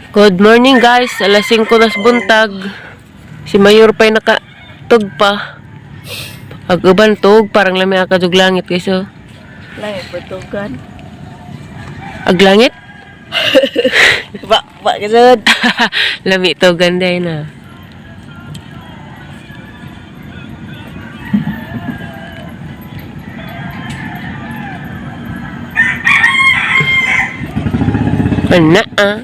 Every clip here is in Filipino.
Good morning guys, alas 5 na sa buntag. Si Mayor pa'y nakatug pa. Pag-uban tug, parang lami akadug langit guys oh. Langit bertugan. Aglangit? Pak kesud. Lami to ganday na. Ana ah.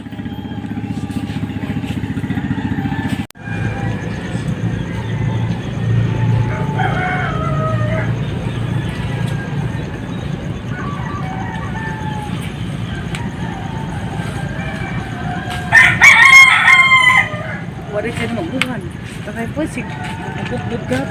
Wala siya magbuhan. Takay po si bubudgat.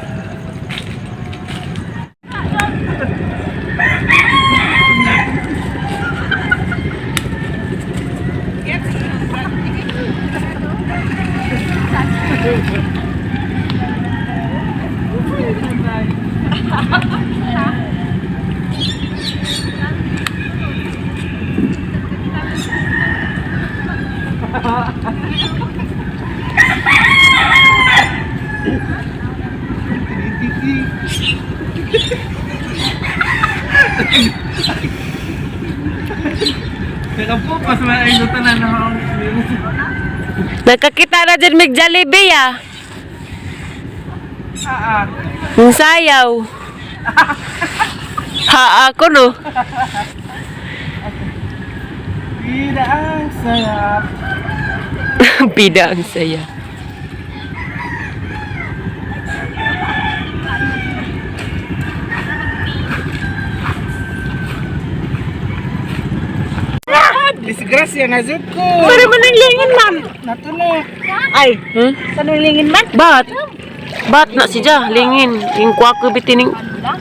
Teka po, pas may ayutan na nakakong. Nakakita na dyan may Jollibee ah. Yung sayaw. Ha ako no. Bida ang sayap. Bida ang saya. Disgrasya na zut ko. Wala man ang lingin man. Natulo. Ay, Hmm? saan ang lingin man? Bat? Bat na siya, lingin. Yung kwako bitining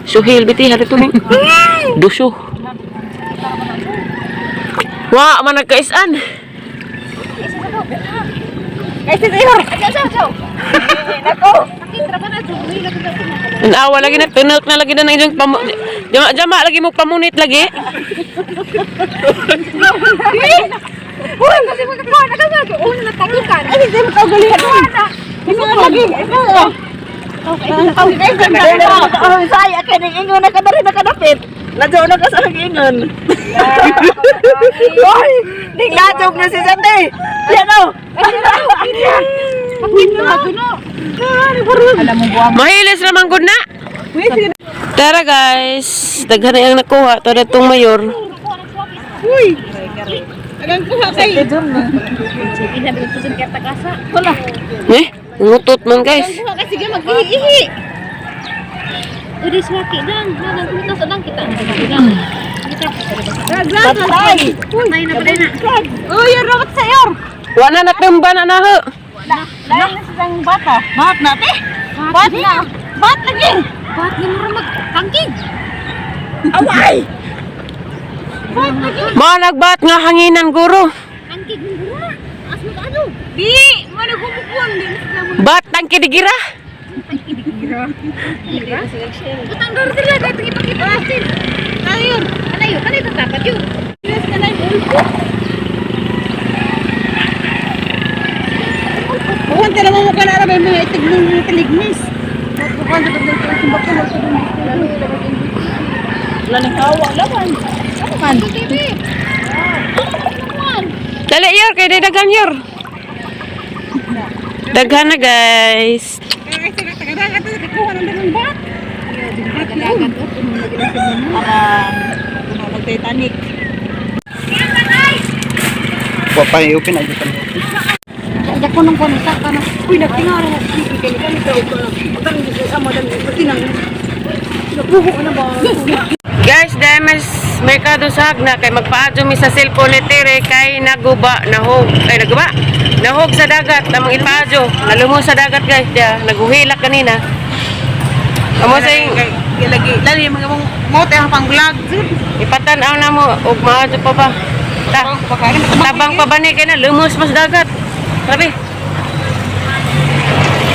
suhil biti hari tuning. Duso. Wa man nagkaisan. Ay, si Mayor. Nako. Ang awa lagi na tunok na lagi na ng inyong jama lagi mo pamunit lagi. Uy, kasi magkakawa na kasi. Una na tagukan. Ay, hindi mo kagalingan. Hindi mo lagi. Ang saya ka ng ingon na kadari na kadapit. Nadyo na ka sa ingon. Uy, ding nadjog na si Sante. Yan o. Alam mo buwan. Mahilis naman gud na. Tara guys, daghan na yang nakuha to datong mayor. Uy. Agang kuha kay. Sige na dito sa kasa. Wala. Ngutot man guys. Kuha kay sige mag-ihi. Udah swaki lang. Nagang kumita sa lang kita. Patay. Patay na pala na. Oh, yung robot sayor. Wala na tumba na naho. Lain na silang bata. Bat na, te. Bat na. Bat lagi. Bat na mo magtangkig. Away. Bat lagi. Mo nagbat nga hanginan guro. Tangkig ng gura. As mo ano? Di. Mana gumukuan din. Bat tangki digira. Utang dulu sila kahit ipakita natin. Ayun. Ano yun? Ano yung dapat yun? Yes, ka na yung buwan ka naman mo ka na may mga itig ng talignis. Buwan ka naman sa simbak ka wala nang kawa laman. Ano man? Dali yor kay dagan yor. Daghan na guys. Ay, taga-dagat ito. Kukuha ng dagang bat. Taga-dagat ito. Para mag-Titanic. Papayupin ay dito. Kaya ko nung panita ka na. Uy, nagtingaran na. Ganito ko na. Utang dito sa madang patinang. Nakuho ka na ba? Guys, dahil may kadusag na kay magpaadyo mi sa cellphone ni Tere kay naguba, nahog. Ay naguba. Nahog sa dagat, namang ipaadyo. Nalumos sa dagat guys, dia naguhilak kanina. Amo sa Lagi, lagi mga mong mote ang pang-vlog. ipatanaw na mo og maadyo pa ba. Tabang pa ba ni kay na lumos mas dagat. Sabi.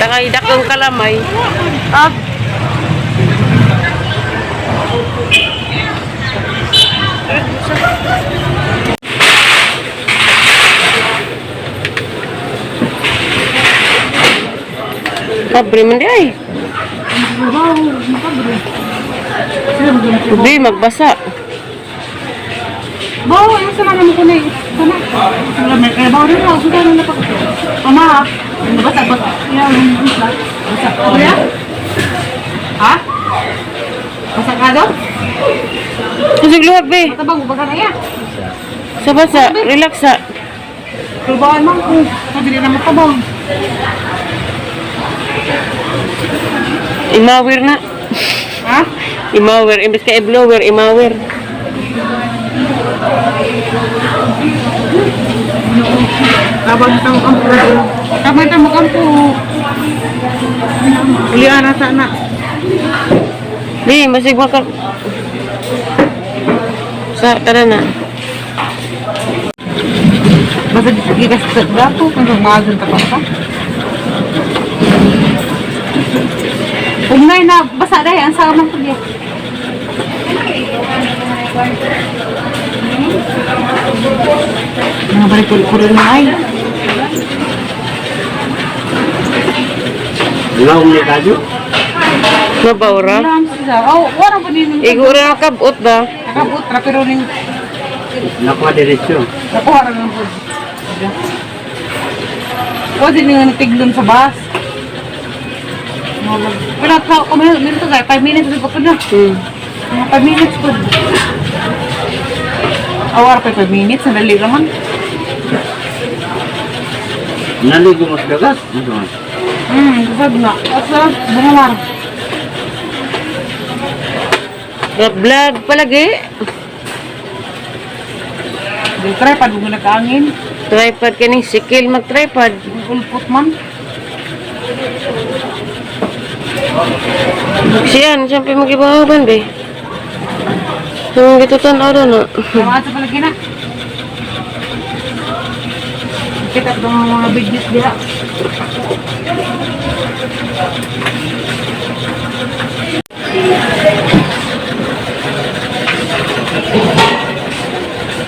Takay dakong kalamay. Ah, Kabre man di ay. Hindi, magbasa. Bawa, yung sama naman ko na eh. Sana. May bawa rin ako. Sudah na pa. Mama, basa. Yan, basa. Ano yan? Ha? Basa ka daw? Kusog luwag, be. Matabang, baga na yan. Sa basa, relax sa. Tulbaan man ko. Sabi na matabang. Imawir na. Ha? Imawir. Imbes ka i-blower, imawir. Habang ito ang kampo. Tama ito mo kampo. Ulihan na sana. Di, masig maka... Sa, tara na. Basta gigas sa gato. Kung maagang tapos ka. Umay na basa dahil. Ang sarap ng pagya. Mga balik-kulit na ay. Ilaw niya kayo? Mabaura. Alam siya. Oh, wala pa din. Igura na kabot ba? Nakabot na pero rin Nakuha diretsyo. nakuha rin ng food. Pwede nga natiglon sa bus. Pero kung meron to guys, 5 minutes ko po na. Mga 5 minutes po. Awar pa 5 minutes, sandali naman. Naligo mas dagat. Ano man? Kasab na. Asa, bungamar. Vlog palagi. Di tripod, huwag na kaangin. Tripod kaning sikil mag-tripod. Ulpot man. Siyan, siyempre mag-ibahaban be. Yung gitutan araw na. Mga asa palagi na. Kita ko mga business dia.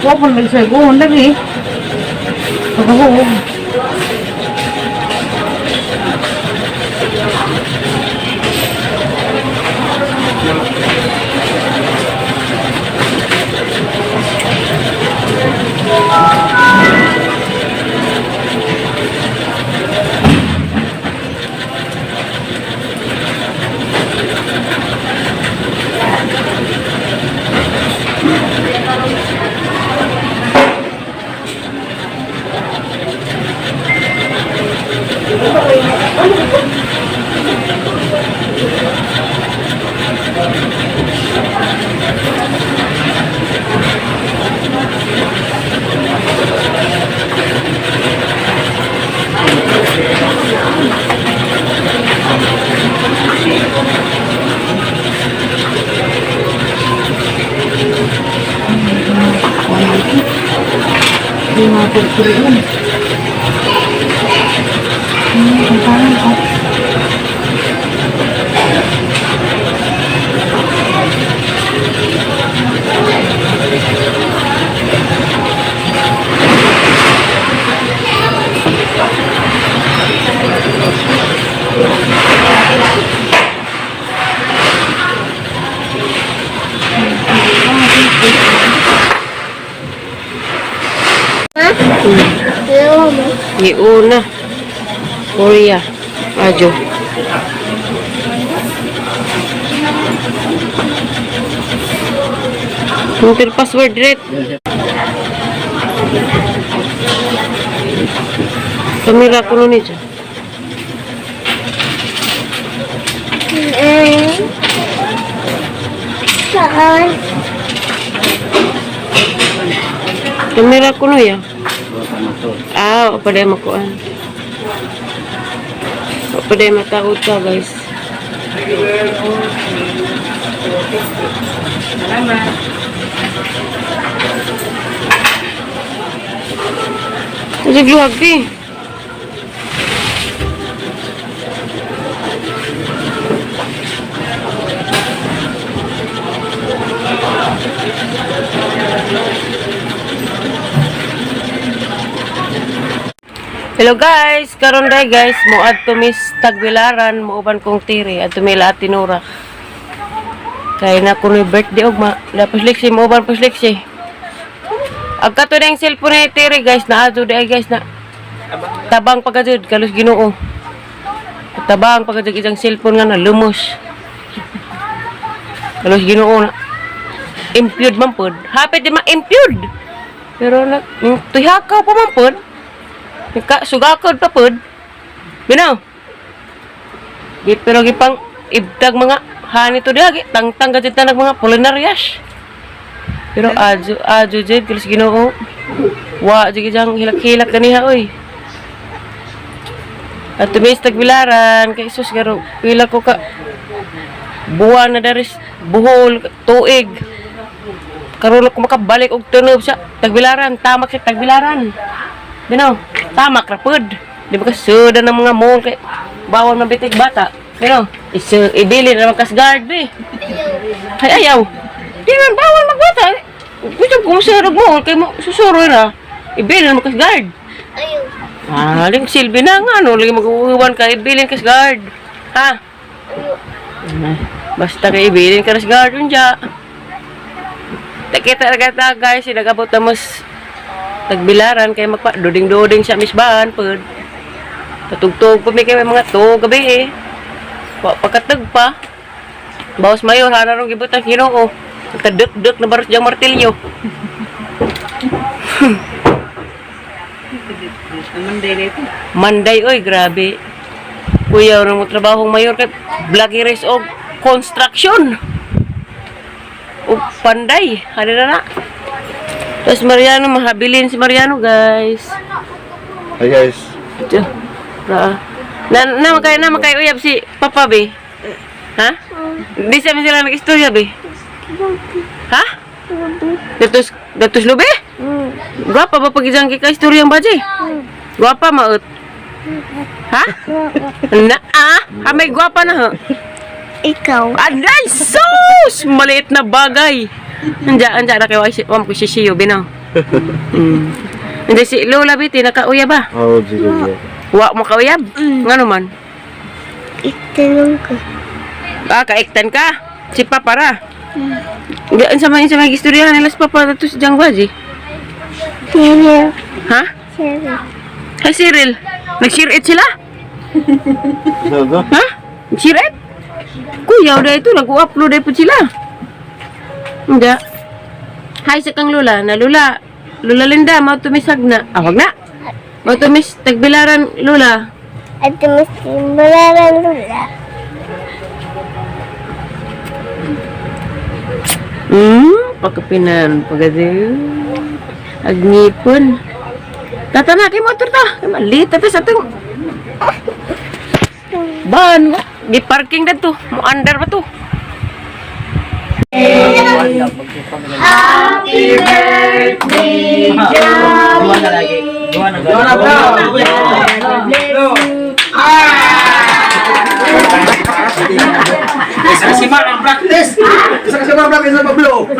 Wapun lagi saya gawin lagi. Pagkakawag. Hindi nga po yun. Ang parang ko. Iuna. Korea. Ajo. Enter password rate. Kamera ko nun ito. Saan? Kamera ko nun ya. Ah, apa dia makuan. Apa dia mataud ka guys. Jadi vlog pi. Hello guys, karon day guys, mo adto mis Tagbilaran, mo uban kong tiri adto mi la tinura. Kay na kuno birthday og ma, lapos liksi mo uban pos liksi. Agka to ding cellphone ni tiri guys, na adto day guys na tabang pagajud kalos Ginoo. Tabang pagajud isang cellphone nga na lumos. Kalos Ginoo na impute man pod. Hapit di ma impute. Pero na tuyhakaw pa man pod. Sugakod pa pod. Binaw. Pero gipang ibdag mga hani to diha tangtang gadid na mga polinaryas. Pero ajo jud kalos Ginoo. Wa jud jang hilak-hilak kaniha oy. At tumis Tagbilaran kay sus garo pila ko ka buwan na daris buhol tuig. Karon ko makabalik og tunob sa Tagbilaran, tamak sa Tagbilaran. Binaw, tamak ra pod. Di ba kasuda ng mga mall kay bawal mabitig bata. Pero ibili na kas guard be. Ay ayaw. Di man bawal magbata. Gusto ko sa mall kay mo susuro na. Ibili na kas guard. Ayaw. Ling silbi na nga no, lagi mag-uwan ka ibilin kas guard. Ha? Basta kay ibilin kas guard unja. Takita ra guys, nagabot na mas Tagbilaran kay magpa doding-doding sa misbahan pod. Patugtog pa mi kay mga to gabi eh. Pagkatag pa. Bawas mayor hanarong gibutang Ginoo. Kadek-dek na baros jang martilyo. Manday oy, grabe. Kuya ro mo trabahong mayor kay vloggeries og construction. Og panday, hari na. Tapos Mariano, mahabilin si Mariano, guys. Hi guys. Diyo. Na makay uyab si Papa, be. Ha? Di sa sila nag-istorya, be. Ha? Datos lo, be? Guwapa ba pag-isang kika-istorya ang baji? Guwapa, maut. Ha? May guwapa na, ha? Ikaw. Aday, sus! Maliit na bagay. Anja na kayo wam ko si Siyo binaw. Anja si Lola biti nakauyab ba? Oh, sige. Wa mo kauyab? Ngano man? Itanong ko. Kaiktan ka. Si Papa ra. Diyan sa mga istorya nila si Papa datos jang baji. Cyril. Ha? Cyril. Hey Cyril, nag-share it sila? Ano? Ha? Share it? Kuya, udah itu nag-upload ay po sila. Hindi. Hi sa kang Lola. Na Lola. Lola Linda, mautumisag na. Wag na. Mautumis Tagbilaran, Lola. At Tagbilaran, Lola. Pagkapinan. Pagkasiyo. Agnipon. Tata na, kay motor ta. Mali, tata sa itong. Ban. Di parking na to. Mo under pa to. Happy birthday, Johnny. Isa kasi man ang practice. Isa kasi man ang practice sa Pablo.